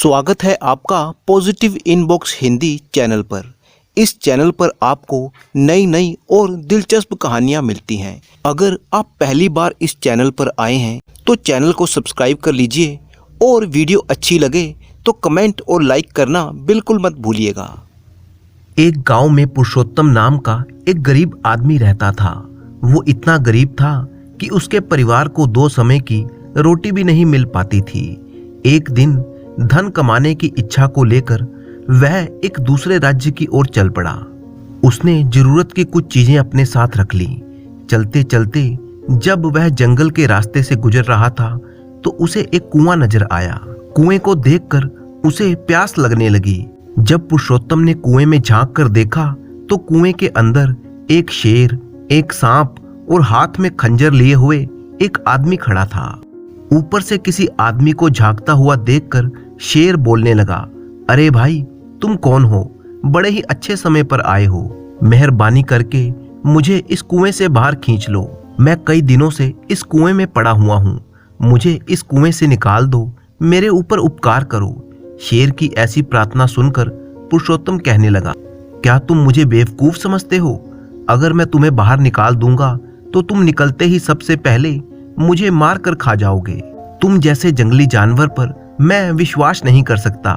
स्वागत है आपका पॉजिटिव इनबॉक्स हिंदी चैनल पर। इस चैनल पर आपको नई नई और दिलचस्प कहानियाँ मिलती हैं। अगर आप पहली बार इस चैनल पर आए हैं तो चैनल को सब्सक्राइब कर लीजिए और वीडियो अच्छी लगे तो कमेंट और लाइक करना बिल्कुल मत भूलिएगा। एक गांव में पुरुषोत्तम नाम का एक गरीब आदमी रहता था। वो इतना गरीब था कि उसके परिवार को 2 समय की रोटी भी नहीं मिल पाती थी। एक दिन धन कमाने की इच्छा को लेकर वह एक दूसरे राज्य की ओर चल पड़ा। उसने जरूरत की कुछ चीजें अपने साथ रख ली। चलते चलते जब वह जंगल के रास्ते से गुजर रहा था तो उसे एक कुआं नजर आया। कुएं को देखकर उसे प्यास लगने लगी। जब पुरुषोत्तम ने कुएं में झांक कर देखा तो कुएं के अंदर एक शेर, एक सांप और हाथ में खंजर लिए हुए एक आदमी खड़ा था। ऊपर से किसी आदमी को झांकता हुआ देखकर शेर बोलने लगा, अरे भाई, तुम कौन हो? बड़े ही अच्छे समय पर आए हो। मेहरबानी करके मुझे इस कुएं से बाहर खींच लो। मैं कई दिनों से इस कुएं में पड़ा हुआ हूँ। मुझे इस कुएं से निकाल दो। मेरे ऊपर उपकार करो। शेर की ऐसी प्रार्थना सुनकर पुरुषोत्तम कहने लगा, क्या तुम मुझे बेवकूफ समझते हो? अगर मैं तुम्हें बाहर निकाल दूंगा तो तुम निकलते ही सबसे पहले मुझे मार कर खा जाओगे। तुम जैसे जंगली जानवर पर मैं विश्वास नहीं कर सकता।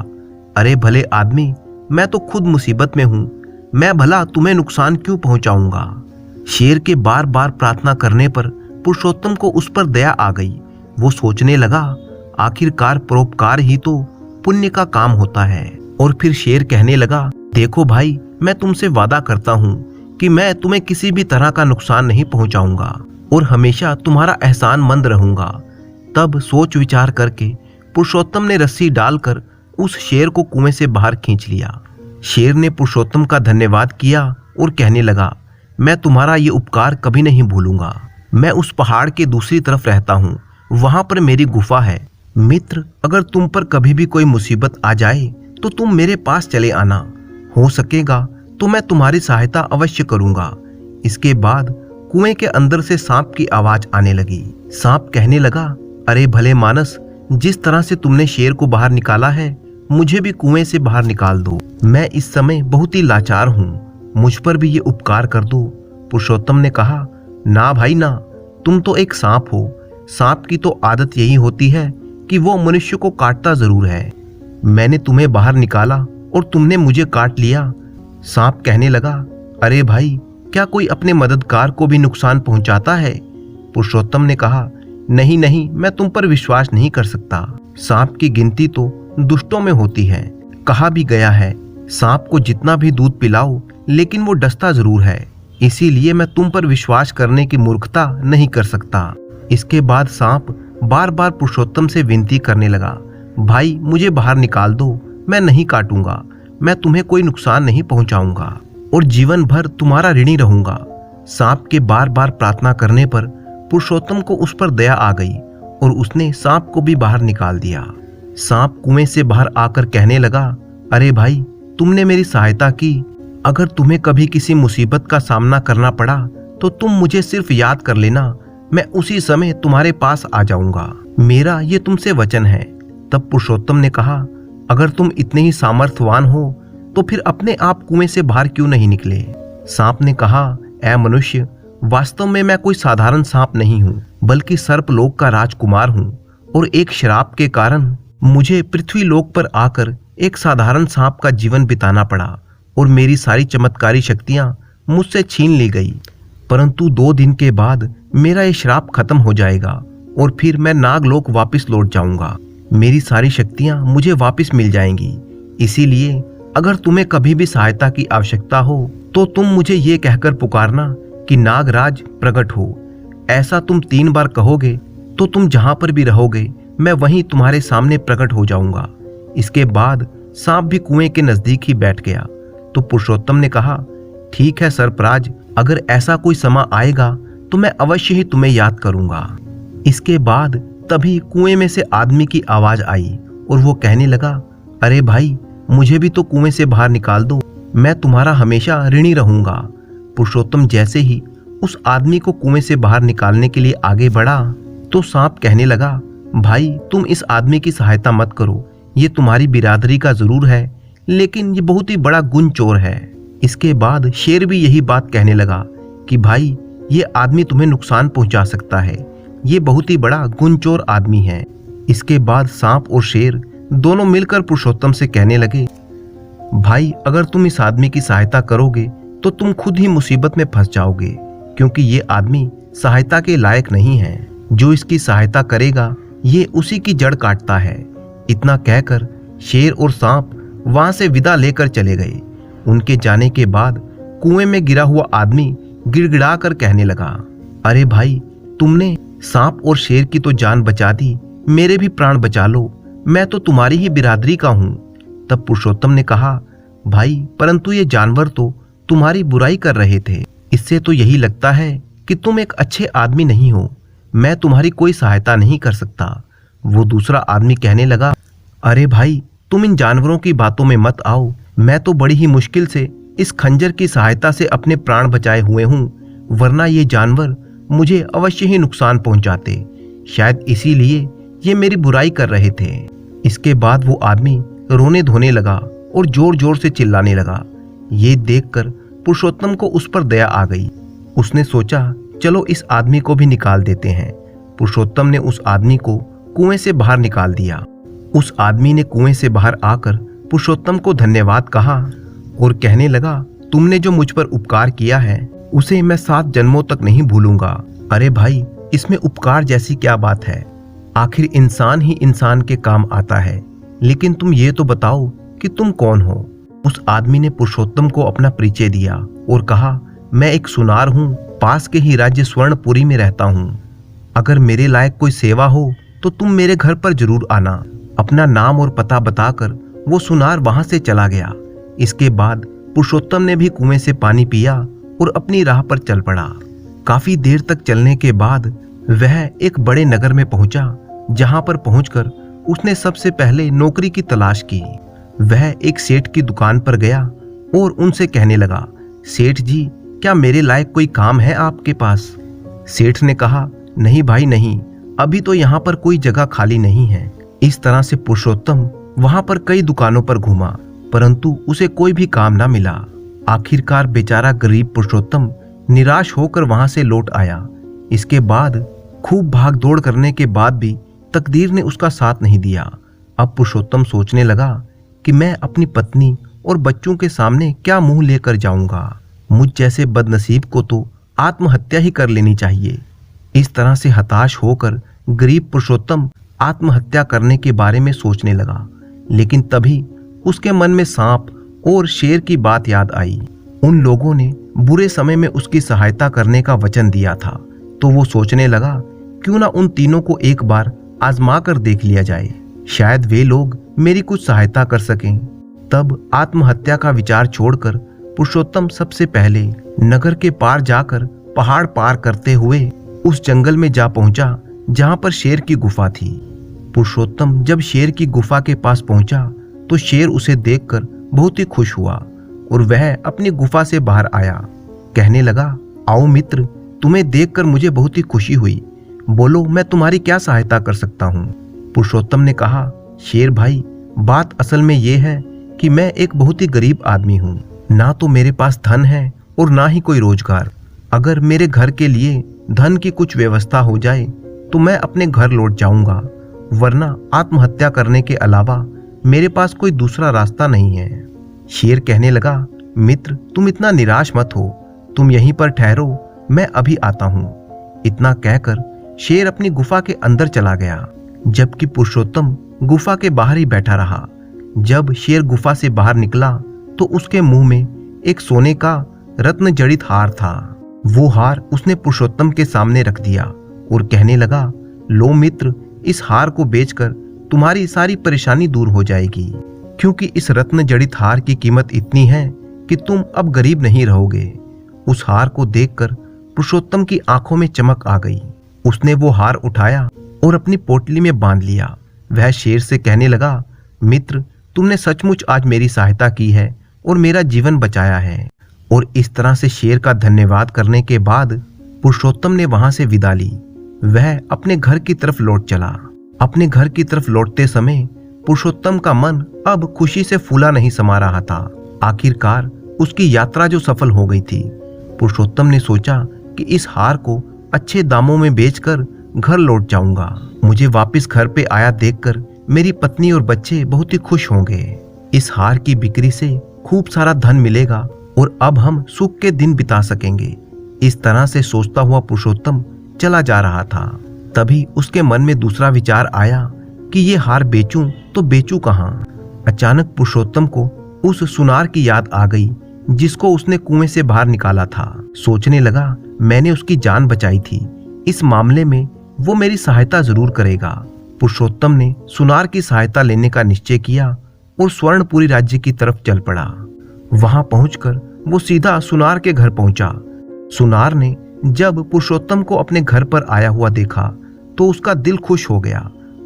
अरे भले आदमी, मैं तो खुद मुसीबत में हूँ। मैं भला तुम्हें नुकसान क्यों पहुंचाऊंगा? शेर के बार बार प्रार्थना करने पर पुरुषोत्तम को उस पर दया आ गई। वो सोचने लगा, आखिरकार परोपकार ही तो पुण्य का काम होता है। और फिर शेर कहने लगा, देखो भाई, मैं तुमसे वादा करता हूँ कि मैं तुम्हें किसी भी तरह का नुकसान नहीं पहुंचाऊंगा और हमेशा तुम्हारा एहसानमंद रहूंगा। तब सोच विचार करके पुरुषोत्तम ने रस्सी डालकर उस शेर को कुएं से बाहर खींच लिया। शेर ने पुरुषोत्तम का धन्यवाद किया और कहने लगा, मैं तुम्हारा ये उपकार कभी नहीं भूलूंगा। मैं उस पहाड़ के दूसरी तरफ रहता हूँ। वहां पर मेरी गुफा है। मित्र, अगर तुम पर कभी भी कोई मुसीबत आ जाए तो तुम मेरे पास चले आना। हो सकेगा तो मैं तुम्हारी सहायता अवश्य करूंगा। इसके बाद कुएं के अंदर से सांप की आवाज आने लगी। सांप कहने लगा, अरे भले मानस, जिस तरह से तुमने शेर को बाहर निकाला है, मुझे भी कुएं से बाहर निकाल दो। मैं इस समय बहुत ही लाचार हूँ। मुझ पर भी ये उपकार कर दो। पुरुषोत्तम ने कहा, ना भाई ना, तुम तो एक सांप हो। सांप की तो आदत यही होती है कि वो मनुष्य को काटता जरूर है। मैंने तुम्हें बाहर निकाला और तुमने मुझे काट लिया। सांप कहने लगा, अरे भाई, क्या कोई अपने मददगार को भी नुकसान पहुंचाता है? पुरुषोत्तम ने कहा, नहीं नहीं, मैं तुम पर विश्वास नहीं कर सकता। सांप की गिनती तो दुष्टों में होती है। कहा भी गया है, सांप को जितना भी दूध पिलाओ लेकिन वो डसता जरूर है। इसीलिए मैं तुम पर विश्वास करने की मूर्खता नहीं कर सकता। इसके बाद सांप बार बार पुरुषोत्तम से विनती करने लगा, भाई, मुझे बाहर निकाल दो। मैं नहीं काटूंगा। मैं तुम्हें कोई नुकसान नहीं पहुंचाऊंगा और जीवन भर तुम्हारा ऋणी रहूंगा। सांप के बार बार प्रार्थना करने पर पुरुषोत्तम को उस पर दया आ गई और उसने सांप को भी बाहर निकाल दिया। सांप कुएं से बाहर आकर कहने लगा, अरे भाई, तुमने मेरी सहायता की। अगर तुम्हें कभी किसी मुसीबत का सामना करना पड़ा तो तुम मुझे सिर्फ याद कर लेना। मैं उसी समय तुम्हारे पास आ जाऊंगा। मेरा ये तुमसे वचन है। तब पुरुषोत्तम ने कहा, अगर तुम इतने ही सामर्थ्यवान हो तो फिर अपने आप कुएं से बाहर क्यों नहीं निकले? सांप ने कहा, ऐ मनुष्य, वास्तव में मैं कोई साधारण सांप नहीं हूँ, बल्कि सर्पलोक का राजकुमार हूँ और एक श्राप के कारण मुझे पृथ्वी लोक पर आकर एक साधारण सांप का जीवन बिताना पड़ा और मेरी सारी चमत्कारी शक्तियां मुझसे छीन ली गई। परंतु 2 दिन के बाद मेरा ये श्राप खत्म हो जाएगा और फिर मैं नागलोक वापस लौट जाऊंगा। मेरी सारी शक्तियां मुझे वापस मिल जाएंगी। इसीलिए अगर तुम्हें कभी भी सहायता की आवश्यकता हो तो तुम मुझे ये कहकर पुकारना कि नागराज प्रकट हो। ऐसा तुम 3 बार कहोगे तो तुम जहां पर भी रहोगे मैं वहीं तुम्हारे सामने प्रकट हो जाऊंगा। इसके बाद सांप भी कुएं के नजदीक ही बैठ गया। तो पुरुषोत्तम ने कहा, ठीक है सर्पराज, अगर ऐसा कोई समय आएगा तो मैं अवश्य ही तुम्हें याद करूंगा। इसके बाद तभी कुएं में से आदमी की आवाज आई और वो कहने लगा, अरे भाई, मुझे भी तो कुएं से बाहर निकाल दो। मैं तुम्हारा हमेशा ऋणी रहूंगा। पुरुषोत्तम जैसे ही उस आदमी को कुएं से बाहर निकालने के लिए आगे बढ़ा तो सांप कहने लगा, भाई, तुम इस आदमी की सहायता मत करो। ये तुम्हारी बिरादरी का जरूर है, लेकिन ये बहुत ही बड़ा गुण चोर है। इसके बाद शेर भी यही बात कहने लगा कि भाई, ये आदमी तुम्हें नुकसान पहुंचा सकता है, ये बहुत ही बड़ा गुण चोर आदमी है। इसके बाद सांप और शेर दोनों मिलकर पुरुषोत्तम से कहने लगे, भाई, अगर तुम इस आदमी की सहायता करोगे तो तुम खुद ही मुसीबत में फंस जाओगे, क्योंकि ये आदमी सहायता के लायक नहीं है। जो इसकी सहायता करेगा ये उसी की जड़ काटता है। इतना कहकर शेर और सांप वहां से विदा लेकर चले गए। उनके जाने के बाद कुएं में गिरा हुआ आदमी गिड़गिड़ा कर कहने लगा, अरे भाई, तुमने सांप और शेर की तो जान बचा दी, मेरे भी प्राण बचा लो, मैं तो तुम्हारी ही बिरादरी का हूं। तब पुरुषोत्तम ने कहा, भाई, परंतु ये जानवर तो तुम्हारी बुराई कर रहे थे, इससे तो यही लगता है कि तुम एक अच्छे आदमी नहीं हो, मैं तुम्हारी कोई सहायता नहीं कर सकता। वो दूसरा आदमी कहने लगा, अरे भाई, तुम इन जानवरों की बातों में मत आओ, मैं तो बड़ी ही मुश्किल से इस खंजर की सहायता से अपने प्राण बचाए हुए हूँ, वरना ये जानवर मुझे अवश्य ही नुकसान पहुंचाते, शायद इसीलिए ये मेरी बुराई कर रहे थे। इसके बाद वो आदमी रोने धोने लगा और जोर जोर से चिल्लाने लगा। ये देखकर पुरुषोत्तम को उस पर दया आ गई। उसने सोचा, चलो इस आदमी को भी निकाल देते हैं। पुरुषोत्तम ने उस आदमी को कुएं से बाहर निकाल दिया। उस आदमी ने कुएं से बाहर आकर पुरुषोत्तम को धन्यवाद कहा और कहने लगा, तुमने जो मुझ पर उपकार किया है उसे मैं 7 जन्मों तक नहीं भूलूंगा। अरे भाई, इसमें उपकार जैसी क्या बात है, आखिर इंसान ही इंसान के काम आता है। लेकिन तुम ये तो बताओ कि तुम कौन हो। उस आदमी ने पुरुषोत्तम को अपना परिचय दिया और कहा, मैं एक सुनार हूँ, पास के ही राज्य स्वर्णपुरी में रहता हूँ। अगर मेरे लायक कोई सेवा हो तो तुम मेरे घर पर जरूर आना। अपना नाम और पता बताकर वो सुनार वहां से चला गया। इसके बाद पुरुषोत्तम ने भी कुएं से पानी पिया और अपनी राह पर चल पड़ा। काफी देर तक चलने के बाद वह एक बड़े नगर में पहुंचा, जहां पर पहुंचकर उसने सबसे पहले नौकरी की तलाश की। वह एक सेठ की दुकान पर गया और उनसे कहने लगा, सेठ जी, क्या मेरे लायक कोई काम है आपके पास? सेठ ने कहा, नहीं भाई नहीं, अभी तो यहाँ पर कोई जगह खाली नहीं है। इस तरह से पुरुषोत्तम वहां पर कई दुकानों पर घूमा, परंतु उसे कोई भी काम ना मिला। आखिरकार बेचारा गरीब पुरुषोत्तम निराश होकर वहां से लौट आया। इसके बाद खूब भाग दौड़ करने के बाद भी तकदीर ने उसका साथ नहीं दिया। अब पुरुषोत्तम सोचने लगा कि मैं अपनी पत्नी और बच्चों के सामने क्या मुंह लेकर जाऊंगा। मुझ जैसे बदनसीब को तो आत्महत्या ही कर लेनी चाहिए। इस तरह से हताश होकर गरीब पुरुषोत्तम आत्महत्या करने के बारे में सोचने लगा। लेकिन तभी उसके मन में सांप और शेर की बात याद आई। उन लोगों ने बुरे समय में उसकी सहायता करने का वचन दिया था, तो वो सोचने लगा, क्यों ना उन तीनों को एक बार आजमा कर देख लिया जाए, शायद वे लोग मेरी कुछ सहायता कर सकें। तब आत्महत्या का विचार छोड़कर पुरुषोत्तम सबसे पहले नगर के पार जाकर पहाड़ पार करते हुए उस जंगल में जा पहुंचा जहां पर शेर की गुफा थी। पुरुषोत्तम जब शेर की गुफा के पास पहुंचा तो शेर उसे देखकर बहुत ही खुश हुआ और वह अपनी गुफा से बाहर आया। कहने लगा, आओ मित्र, तुम्हें देखकर मुझे बहुत ही खुशी हुई, बोलो मैं तुम्हारी क्या सहायता कर सकता हूँ। पुरुषोत्तम ने कहा, शेर भाई, बात असल में यह है कि मैं एक बहुत ही गरीब आदमी हूँ, ना तो मेरे पास धन है और ना ही कोई रोजगार। अगर मेरे घर के लिए धन की कुछ व्यवस्था हो जाए तो मैं अपने घर लौट जाऊंगा, वरना आत्महत्या करने के अलावा मेरे पास कोई दूसरा रास्ता नहीं है। शेर कहने लगा, मित्र, तुम इतना निराश मत हो, तुम यहीं पर ठहरो, मैं अभी आता हूँ। इतना कहकर शेर अपनी गुफा के अंदर चला गया, जबकि पुरुषोत्तम गुफा के बाहर ही बैठा रहा। जब शेर गुफा से बाहर निकला तो उसके मुंह में एक सोने का रत्न जड़ित हार था। वो हार उसने पुरुषोत्तम के सामने रख दिया और कहने लगा, लो मित्र, इस हार को बेचकर तुम्हारी सारी परेशानी दूर हो जाएगी, क्योंकि इस रत्न जड़ित हार की कीमत इतनी है कि तुम अब गरीब नहीं रहोगे। उस हार को देखकर पुरुषोत्तम की आंखों में चमक आ गई। उसने वो हार उठाया और अपनी पोटली में बांध लिया। वह शेर से कहने लगा, मित्र, तुमने सचमुच आज मेरी सहायता की है और मेरा जीवन बचाया है। और इस तरह से शेर का धन्यवाद करने के बाद पुरुषोत्तम ने वहां से विदा ली। वह अपने घर की तरफ लौट चला। अपने घर की तरफ लौटते समय पुरुषोत्तम का मन अब खुशी से फूला नहीं समा रहा था। आखिरकार उसकी यात्रा जो सफल हो गई थी। पुरुषोत्तम ने सोचा कि इस हार को अच्छे दामों में बेचकर घर लौट जाऊंगा। मुझे वापस घर पे आया देखकर मेरी पत्नी और बच्चे बहुत ही खुश होंगे। इस हार की बिक्री से खूब सारा धन मिलेगा और अब हम सुख के दिन बिता सकेंगे। इस तरह से सोचता हुआ पुरुषोत्तम चला जा रहा था। तभी उसके मन में दूसरा विचार आया कि ये हार बेचूं तो बेचूं कहाँ। अचानक पुरुषोत्तम को उस सुनार की याद आ गई जिसको उसने कुएं से बाहर निकाला था। सोचने लगा, मैंने उसकी जान बचाई थी, इस मामले में वो मेरी सहायता जरूर करेगा। पुरुषोत्तम ने सुनार की सहायता लेने का निश्चय किया और स्वर्णपुरी राज्य की तरफ चल पड़ा। वहां पहुंचकर वो सीधा सुनार के घर पहुंचा। सुनार ने जब पुरुषोत्तम को अपने घर पर आया हुआ देखा तो उसका दिल खुश हो गया।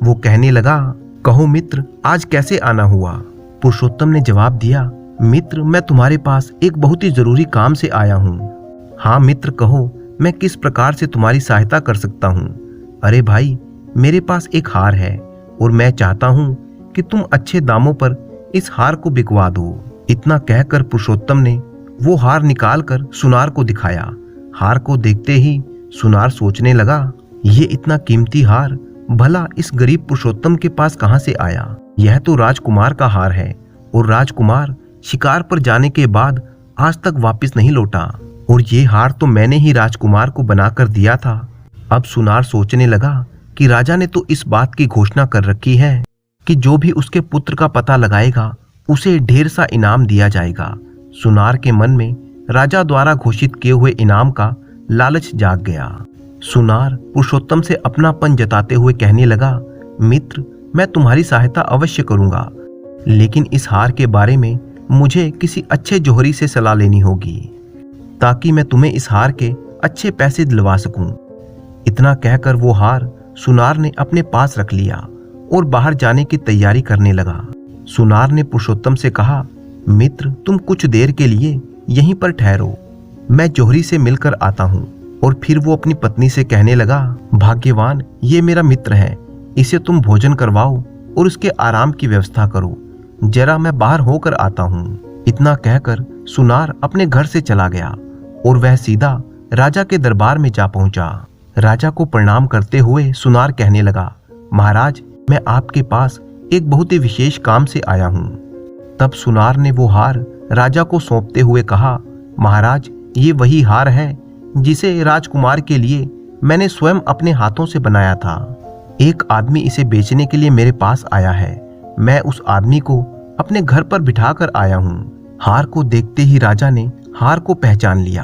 वो कहने लगा, कहो मित्र, आज कैसे आना हुआ? पुरुषोत्तम ने जवाब दिया, मित्र, मैं तुम्हारे पास एक बहुत ही जरूरी काम से आया हूँ। हाँ मित्र, कहो, मैं किस प्रकार से तुम्हारी सहायता कर सकता हूँ? अरे भाई, मेरे पास एक हार है और मैं चाहता हूँ कि तुम अच्छे दामों पर इस हार को बिकवा दो। इतना कहकर पुरुषोत्तम ने वो हार निकालकर सुनार को दिखाया। हार को देखते ही सुनार सोचने लगा, ये इतना कीमती हार भला इस गरीब पुरुषोत्तम के पास कहाँ से आया? यह तो राजकुमार का हार है और राजकुमार शिकार पर जाने के बाद आज तक वापस नहीं लौटा, और ये हार तो मैंने ही राजकुमार को बनाकर दिया था। अब सुनार सोचने लगा कि राजा ने तो इस बात की घोषणा कर रखी है कि जो भी उसके पुत्र का पता लगाएगा उसे ढेर सा इनाम दिया जाएगा। सुनार के मन में राजा द्वारा घोषित किए हुए इनाम का लालच जाग गया। सुनार पुरुषोत्तम से अपनापन जताते हुए कहने लगा, मित्र, मैं तुम्हारी सहायता अवश्य करूंगा, लेकिन इस हार के बारे में मुझे किसी अच्छे जोहरी से सलाह लेनी होगी ताकि मैं तुम्हें इस हार के अच्छे पैसे दिलवा सकूं। इतना कहकर वो हार सुनार ने अपने पास रख लिया और बाहर जाने की तैयारी करने लगा। सुनार ने पुरुषोत्तम से कहा, मित्र, तुम कुछ देर के लिए यहीं पर ठहरो, मैं जोहरी से मिलकर आता हूँ। और फिर वो अपनी पत्नी से कहने लगा, भाग्यवान, ये मेरा मित्र है, इसे तुम भोजन करवाओ और उसके आराम की व्यवस्था करो, जरा मैं बाहर होकर आता हूँ। इतना कहकर सुनार अपने घर से चला गया और वह सीधा राजा के दरबार में जा पहुंचा। राजा को प्रणाम करते हुए सुनार कहने लगा, महाराज, मैं आपके पास एक बहुत ही विशेष काम से आया हूँ। तब सुनार ने वो हार राजा को सौंपते हुए कहा, महाराज, ये वही हार है जिसे राजकुमार के लिए मैंने स्वयं अपने हाथों से बनाया था। एक आदमी इसे बेचने के लिए मेरे पास आया है, मैं उस आदमी को अपने घर पर बिठा कर आया हूँ। हार को देखते ही राजा ने हार को पहचान लिया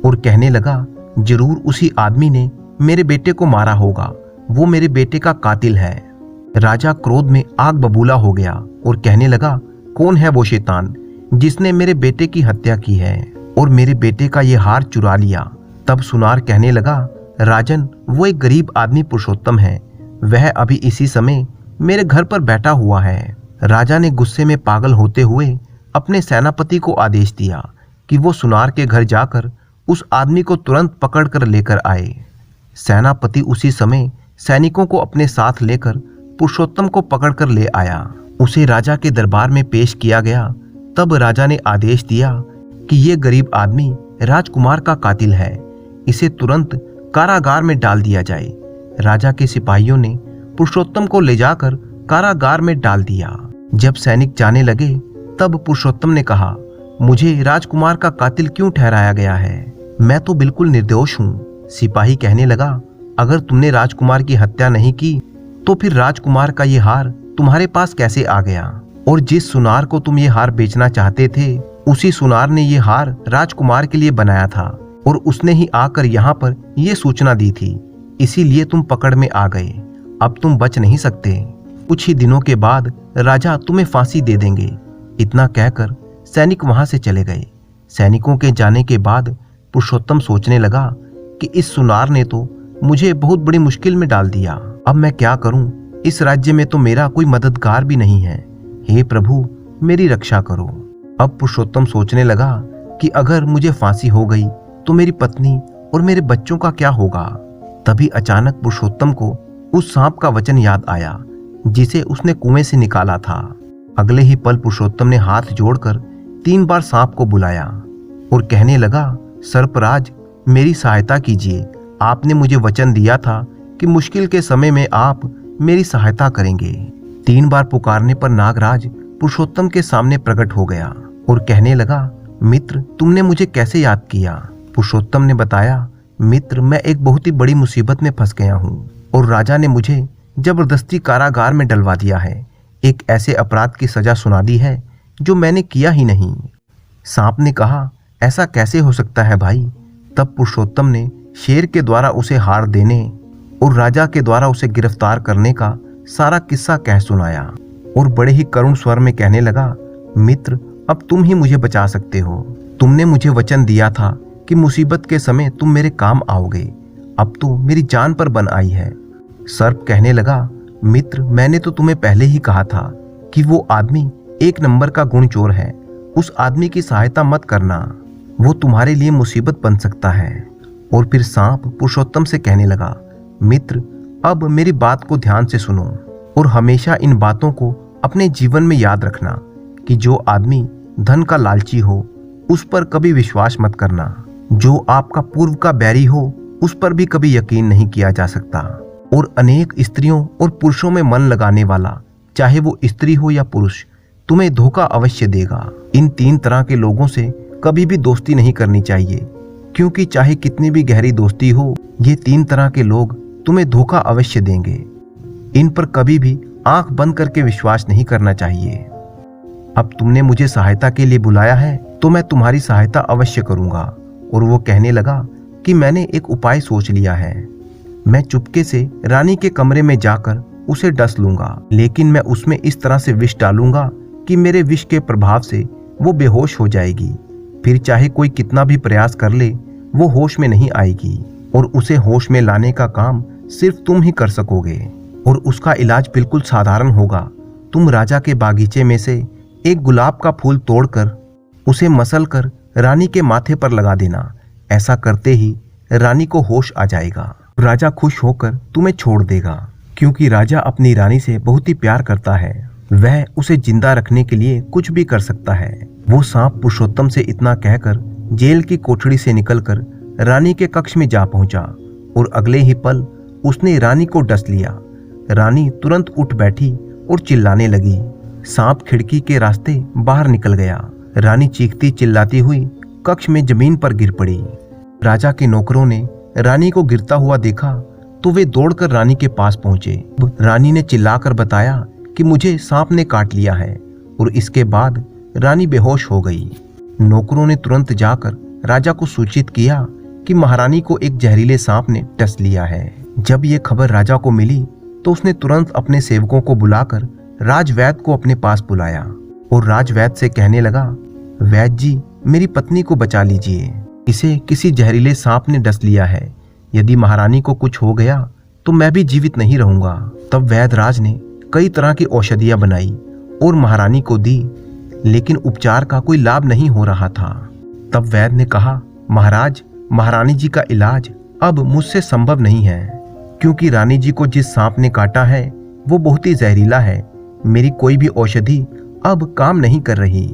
और कहने लगा, जरूर उसी आदमी ने मेरे बेटे को मारा होगा, वो मेरे बेटे का कातिल है। राजा क्रोध में आग बबूला हो गया और कहने लगा, कौन है वो शैतान जिसने मेरे बेटे की हत्या की है और मेरे बेटे का ये हार चुरा लिया? तब सुनार कहने लगा, राजन, वो एक गरीब आदमी पुरुषोत्तम है, वह अभी इसी समय मेरे घर पर बैठा हुआ है। राजा ने गुस्से में पागल होते हुए अपने सेनापति को आदेश दिया कि वो सुनार के घर जाकर उस आदमी को तुरंत पकड़ कर लेकर आए। सेनापति उसी समय सैनिकों को अपने साथ लेकर पुरुषोत्तम को पकड़ कर ले आया। उसे राजा के दरबार में पेश किया गया। तब राजा ने आदेश दिया कि ये गरीब आदमी राजकुमार का कातिल है, इसे तुरंत कारागार में डाल दिया जाए। राजा के सिपाहियों ने पुरुषोत्तम को ले जाकर कारागार में डाल दिया। जब सैनिक जाने लगे तब पुरुषोत्तम ने कहा, मुझे राजकुमार का कातिल क्यों ठहराया गया है? मैं तो बिल्कुल निर्दोष हूँ। सिपाही कहने लगा, अगर तुमने राजकुमार की हत्या नहीं की तो फिर राजकुमार का ये हार तुम्हारे पास कैसे आ गया? और जिस सुनार को तुम ये हार बेचना चाहते थे, उसी सुनार ने ये हार राजकुमार के लिए बनाया था और उसने ही आकर यहाँ पर ये सूचना दी थी, इसीलिए तुम पकड़ में आ गए। अब तुम बच नहीं सकते। कुछ ही दिनों के बाद राजा तुम्हें फांसी दे देंगे। इतना कहकर सैनिक वहां से चले गए। सैनिकों के जाने के बाद पुरुषोत्तम सोचने लगा कि इस सुनार ने तो मुझे बहुत बड़ी मुश्किल में डाल दिया। अब मैं क्या करूं? इस राज्य में तो मेरा कोई मददगार भी नहीं है। हे प्रभु, मेरी रक्षा करो। अब पुरुषोत्तम सोचने लगा कि अगर मुझे फांसी हो गई तो मेरी पत्नी और मेरे बच्चों का क्या होगा? तभी अचानक पुरुषोत्तम को उस सांप का वचन याद आया जिसे उसने कुएं से निकाला था। अगले ही पल पुरुषोत्तम ने हाथ जोड़कर 3 बार सांप को बुलाया और कहने लगा, सर्पराज मेरी सहायता कीजिए। आपने मुझे वचन दिया था कि मुश्किल के समय में आप मेरी सहायता करेंगे। 3 बार पुकारने पर नागराज पुरुषोत्तम के सामने प्रकट हो गया और कहने लगा, मित्र तुमने मुझे कैसे याद किया? पुरुषोत्तम ने बताया, मित्र मैं एक बहुत ही बड़ी मुसीबत में फंस गया हूँ और राजा ने मुझे जबरदस्ती कारागार में डलवा दिया है। एक ऐसे अपराध की सजा सुना दी है जो मैंने किया ही नहीं। सांप ने कहा, ऐसा कैसे हो सकता है भाई? तब पुरुषोत्तम ने शेर के द्वारा उसे हार देने और राजा के द्वारा उसे गिरफ्तार करने का सारा किस्सा कह सुनाया और बड़े ही करुण स्वर में कहने लगा, मित्र अब तुम ही मुझे बचा सकते हो। तुमने मुझे वचन दिया था कि मुसीबत के समय तुम मेरे काम आओगे। अब तो मेरी जान पर बन आई है। सर्प कहने लगा, मित्र मैंने तो तुम्हें पहले ही कहा था कि वो आदमी 1 नंबर का गुण चोर है। उस आदमी की सहायता मत करना, वो तुम्हारे लिए मुसीबत बन सकता है। और फिर सांप पुरुषोत्तम से कहने लगा, मित्र अब मेरी बात को ध्यान से सुनो और हमेशा इन बातों को अपने जीवन में याद रखना कि जो आदमी धन का लालची हो उस पर कभी विश्वास मत करना। जो आपका पूर्व का बैरी हो उस पर भी कभी यकीन नहीं किया जा सकता। और अनेक स्त्रियों और पुरुषों में मन लगाने वाला, चाहे वो स्त्री हो या पुरुष, तुम्हें धोखा अवश्य देगा। इन 3 तरह के लोगों से कभी भी दोस्ती नहीं करनी चाहिए, क्योंकि चाहे कितनी भी गहरी दोस्ती हो, ये 3 तरह के लोग तुम्हें धोखा अवश्य देंगे। इन पर कभी भी आंख बंद करके विश्वास नहीं करना चाहिए। अब तुमने मुझे सहायता के लिए बुलाया है तो मैं तुम्हारी सहायता अवश्य करूंगा। और वो कहने लगा कि मैंने एक उपाय सोच लिया है। मैं चुपके से रानी के कमरे में जाकर उसे डस लूंगा, लेकिन मैं उसमें इस तरह से विष डालूंगा कि मेरे विष के प्रभाव से वो बेहोश हो जाएगी। फिर चाहे कोई कितना भी प्रयास कर ले, वो होश में नहीं आएगी और उसे होश में लाने का काम सिर्फ तुम ही कर सकोगे। और उसका इलाज बिल्कुल साधारण होगा। तुम राजा के बागीचे में से एक गुलाब का फूल तोड़कर उसे मसल कर रानी के माथे पर लगा देना। ऐसा करते ही रानी को होश आ जाएगा। राजा खुश होकर तुम्हें छोड़ देगा, क्योंकि राजा अपनी रानी से बहुत ही प्यार करता है। वह उसे जिंदा रखने के लिए कुछ भी कर सकता है। वो सांप पुरुषोत्तम से इतना कहकर जेल की कोठरी से निकलकर रानी के कक्ष में जा पहुंचा और अगले ही पल उसने रानी को डस लिया। रानी तुरंत उठ बैठी और चिल्लाने लगी। सांप खिड़की के रास्ते बाहर निकल गया। रानी चीखती चिल्लाती हुई कक्ष में जमीन पर गिर पड़ी। राजा के नौकरों ने रानी को गिरता हुआ देखा तो वे दौड़कर रानी के पास पहुंचे। रानी ने चिल्लाकर बताया कि मुझे सांप ने काट लिया है और इसके बाद रानी बेहोश हो गई। नौकरों ने तुरंत जाकर राजा को सूचित किया कि महारानी को एक जहरीले सांप ने डस लिया है। जब ये खबर राजा को मिली तो उसने तुरंत अपने सेवकों को बुलाकर राजवैद्य को अपने पास बुलाया और राजवैद्य से कहने लगा, वैद्य जी मेरी पत्नी को बचा लीजिए, इसे किसी जहरीले सांप ने डस लिया है। यदि महारानी को कुछ हो गया तो मैं भी जीवित नहीं रहूंगा। तब वैद्यराज ने कई तरह की औषधियां बनाई और महारानी को दी, लेकिन उपचार का कोई लाभ नहीं हो रहा था। तब वैद्य ने कहा, महाराज महारानी जी का इलाज अब मुझसे संभव नहीं है, क्योंकि रानी जी को जिस सांप ने काटा है वो बहुत ही जहरीला है। मेरी कोई भी औषधि अब काम नहीं कर रही।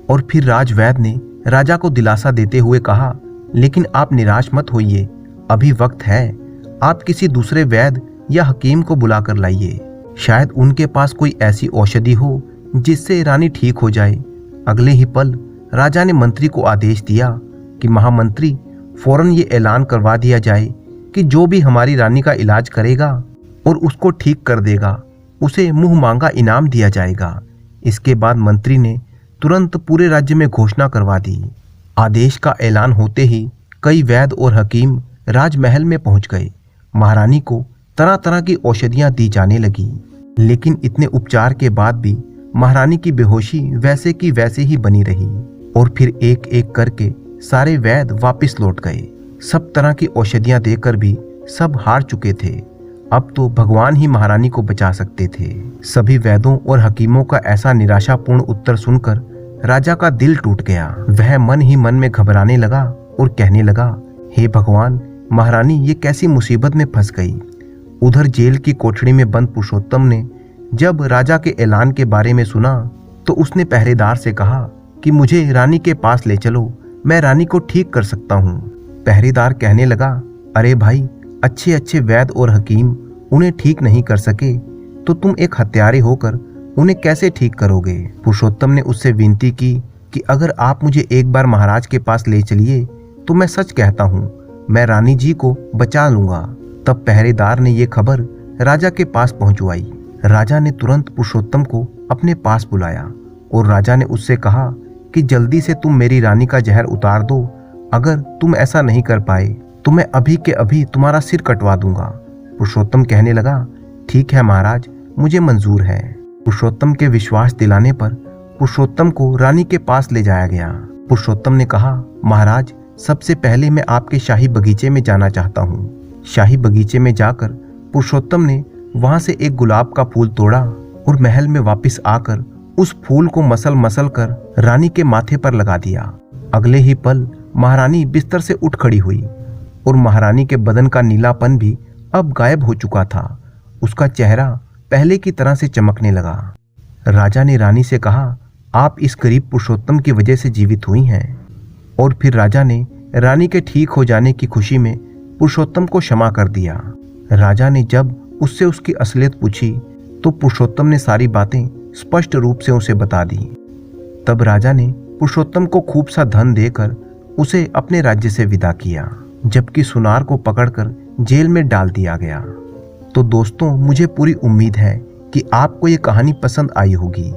और फिर राजवैद्य ने राजा को दिलासा देते हुए कहा, लेकिन आप निराश मत होइए, अभी वक्त है। आप किसी दूसरे वैद्य या हकीम को बुलाकर लाइए, शायद उनके पास कोई ऐसी औषधि हो जिससे रानी ठीक हो जाए। अगले ही पल राजा ने मंत्री को आदेश दिया कि महामंत्री फौरन ये ऐलान करवा दिया जाए कि जो भी हमारी रानी का इलाज करेगा और उसको ठीक कर देगा उसे मुंह मांगा इनाम दिया जाएगा। इसके बाद मंत्री ने तुरंत पूरे राज्य में घोषणा करवा दी। आदेश का ऐलान होते ही कई वैद्य और हकीम राजमहल में पहुंच गए। महारानी को तरह तरह की औषधियां दी जाने लगी, लेकिन इतने उपचार के बाद भी महारानी की बेहोशी वैसे की वैसे ही बनी रही। और फिर एक एक करके सारे वैद्य वापस लौट गए। सब तरह की औषधियां देकर भी सब हार चुके थे। अब तो भगवान ही महारानी को बचा सकते थे। सभी वैद्यों और हकीमों का ऐसा निराशापूर्ण उत्तर सुनकर राजा का दिल टूट गया। वह मन ही मन में घबराने लगा और कहने लगा, हे भगवान, महारानी ये कैसी मुसीबत में फंस गई। उधर जेल की कोठरी में बंद पुरुषोत्तम ने जब राजा के ऐलान के बारे में सुना तो उसने पहरेदार से कहा कि मुझे रानी के पास ले चलो, मैं रानी को ठीक कर सकता हूँ। पहरेदार कहने लगा, अरे भाई, अच्छे अच्छे वैद्य और हकीम उन्हें ठीक नहीं कर सके तो तुम एक हत्यारे होकर उन्हें कैसे ठीक करोगे। पुरुषोत्तम ने उससे विनती की कि अगर आप मुझे एक बार महाराज के पास ले चलिए तो मैं सच कहता हूँ, मैं रानी जी को बचा लूंगा। तब पहरेदार ने ये खबर राजा के पास पहुंचवाई। राजा ने तुरंत पुरुषोत्तम को अपने पास बुलाया और राजा ने उससे कहा कि जल्दी से तुम मेरी रानी का जहर उतार दो, अगर तुम ऐसा नहीं कर पाए तो मैं अभी के अभी तुम्हारा सिर कटवा दूंगा। पुरुषोत्तम कहने लगा, ठीक है महाराज, मुझे मंजूर है। पुरुषोत्तम के विश्वास दिलाने पर पुरुषोत्तम को रानी के पास ले जाया गया। पुरुषोत्तम ने कहा, महाराज, सबसे पहले मैं आपके शाही बगीचे में जाना चाहता हूँ। शाही बगीचे में जाकर पुरुषोत्तम ने वहां से एक गुलाब का फूल तोड़ा और महल में वापस आकर उस फूल को मसल मसल कर रानी के माथे पर लगा दिया। अगले ही पल महारानी बिस्तर से उठ खड़ी हुई और महारानी के बदन का नीलापन भी अब गायब हो चुका था। उसका चेहरा पहले की तरह से चमकने लगा। राजा ने रानी से कहा, आप इस गरीब पुरुषोत्तम की वजह से जीवित हुई हैं। और फिर राजा ने रानी के ठीक हो जाने की खुशी में पुरुषोत्तम को क्षमा कर दिया। राजा ने जब उससे उसकी असलियत पूछी तो पुरुषोत्तम ने सारी बातें स्पष्ट रूप से उसे बता दी। तब राजा ने पुरुषोत्तम को खूब सा धन देकर उसे अपने राज्य से विदा किया, जबकि सुनार को पकड़कर जेल में डाल दिया गया। तो दोस्तों, मुझे पूरी उम्मीद है कि आपको ये कहानी पसंद आई होगी।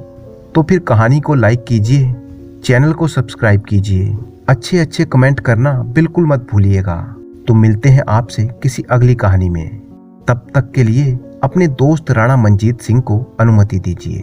तो फिर कहानी को लाइक कीजिए, चैनल को सब्सक्राइब कीजिए, अच्छे अच्छे कमेंट करना बिल्कुल मत भूलिएगा। तो मिलते हैं आपसे किसी अगली कहानी में। तब तक के लिए अपने दोस्त राणा मंजीत सिंह को अनुमति दीजिए।